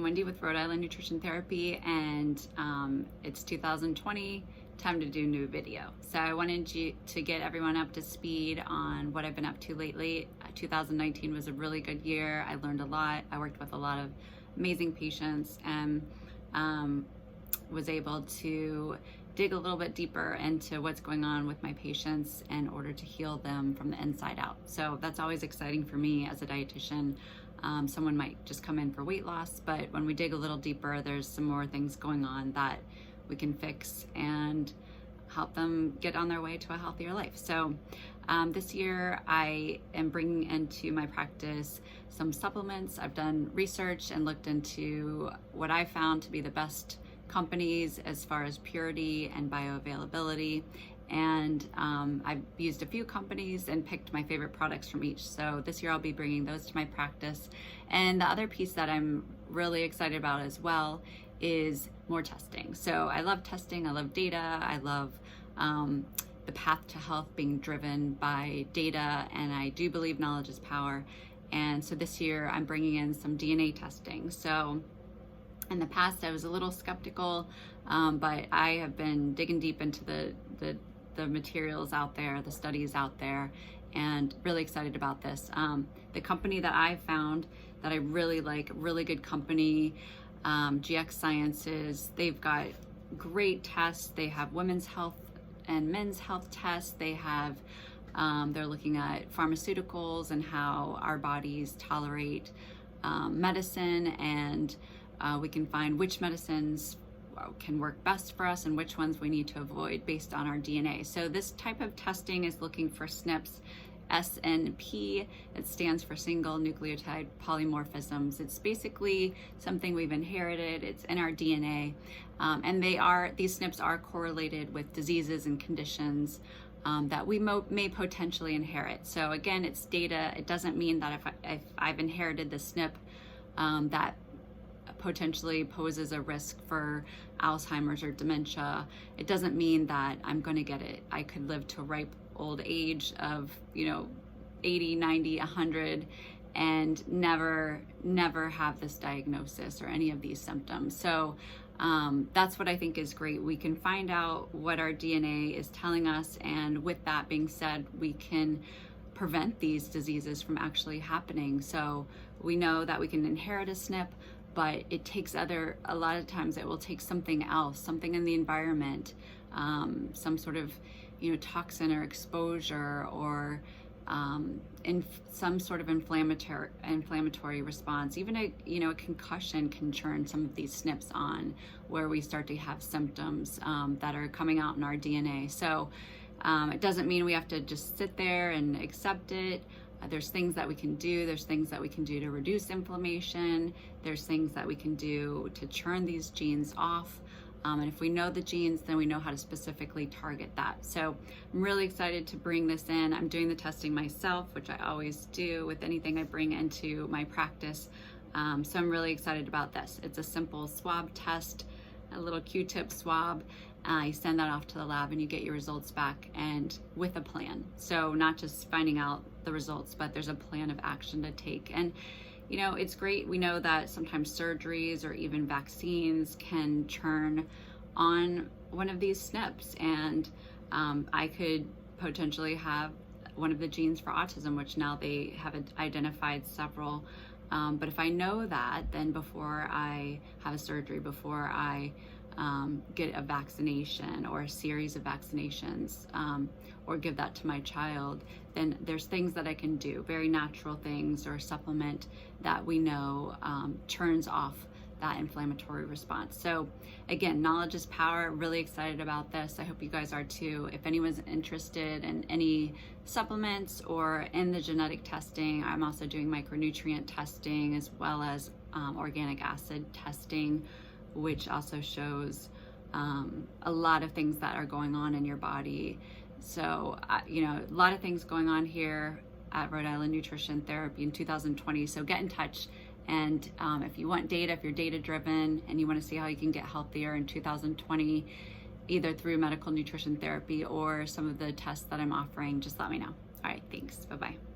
Wendy with Rhode Island Nutrition Therapy, and it's 2020, time to do a new video. So I wanted to get everyone up to speed on what I've been up to lately. 2019 was a really good year. I learned a lot. I worked with a lot of amazing patients and was able to dig a little bit deeper into what's going on with my patients in order to heal them from the inside out. So that's always exciting for me as a dietitian. Someone might just come in for weight loss, but when we dig a little deeper, there's some more things going on that we can fix and help them get on their way to a healthier life. So this year I am bringing into my practice some supplements. I've done research and looked into what I found to be the best companies as far as purity and bioavailability. And I've used a few companies and picked my favorite products from each. So this year I'll be bringing those to my practice. And the other piece that I'm really excited about as well is more testing. So I love testing, I love data, I love the path to health being driven by data, and I do believe knowledge is power. And so this year I'm bringing in some DNA testing. So in the past I was a little skeptical, but I have been digging deep into the materials out there, the studies out there, and really excited about this. The company that I found that I really like, really good company, GX Sciences, they've got great tests. They have women's health and men's health tests. They have, they're looking at pharmaceuticals and how our bodies tolerate medicine, and we can find which medicines can work best for us and which ones we need to avoid based on our DNA. So this type of testing is looking for SNPs, SNP. It stands for single nucleotide polymorphisms. It's basically something we've inherited. It's in our DNA, and these SNPs are correlated with diseases and conditions that we may potentially inherit. So again, it's data. It doesn't mean that if I've inherited the SNP that potentially poses a risk for Alzheimer's or dementia, it doesn't mean that I'm going to get it. I could live to a ripe old age of 80, 90, 100 and never have this diagnosis or any of these symptoms. So that's what I think is great. We can find out what our DNA is telling us, and with that being said, we can prevent these diseases from actually happening. So we know that we can inherit a SNP, but it takes a lot of times it will take something else, something in the environment, some sort of toxin or exposure, or in some sort of inflammatory response. Even a concussion can turn some of these SNPs on, where we start to have symptoms that are coming out in our DNA. So it doesn't mean we have to just sit there and accept it. There's things that we can do. There's things that we can do to reduce inflammation. There's things that we can do to turn these genes off. And if we know the genes, then we know how to specifically target that. So I'm really excited to bring this in. I'm doing the testing myself, which I always do with anything I bring into my practice. So I'm really excited about this. It's a simple swab test, a little Q-tip swab. You send that off to the lab and you get your results back, and with a plan. So not just finding out the results, but there's a plan of action to take. And it's great. We know that sometimes surgeries or even vaccines can turn on one of these SNPs, and I could potentially have one of the genes for autism, which now they have identified several. But if I know that, then before I have a surgery, before I get a vaccination or a series of vaccinations, or give that to my child, then there's things that I can do, very natural things, or supplement that we know turns off that inflammatory response. So again, knowledge is power. Really excited about this. I hope you guys are too. If anyone's interested in any supplements or in the genetic testing, I'm also doing micronutrient testing as well as organic acid testing, which also shows a lot of things that are going on in your body. So, a lot of things going on here at Rhode Island Nutrition Therapy in 2020. So get in touch. And if you want data, if you're data driven and you want to see how you can get healthier in 2020, either through medical nutrition therapy or some of the tests that I'm offering, just let me know. All right, thanks. Bye-bye.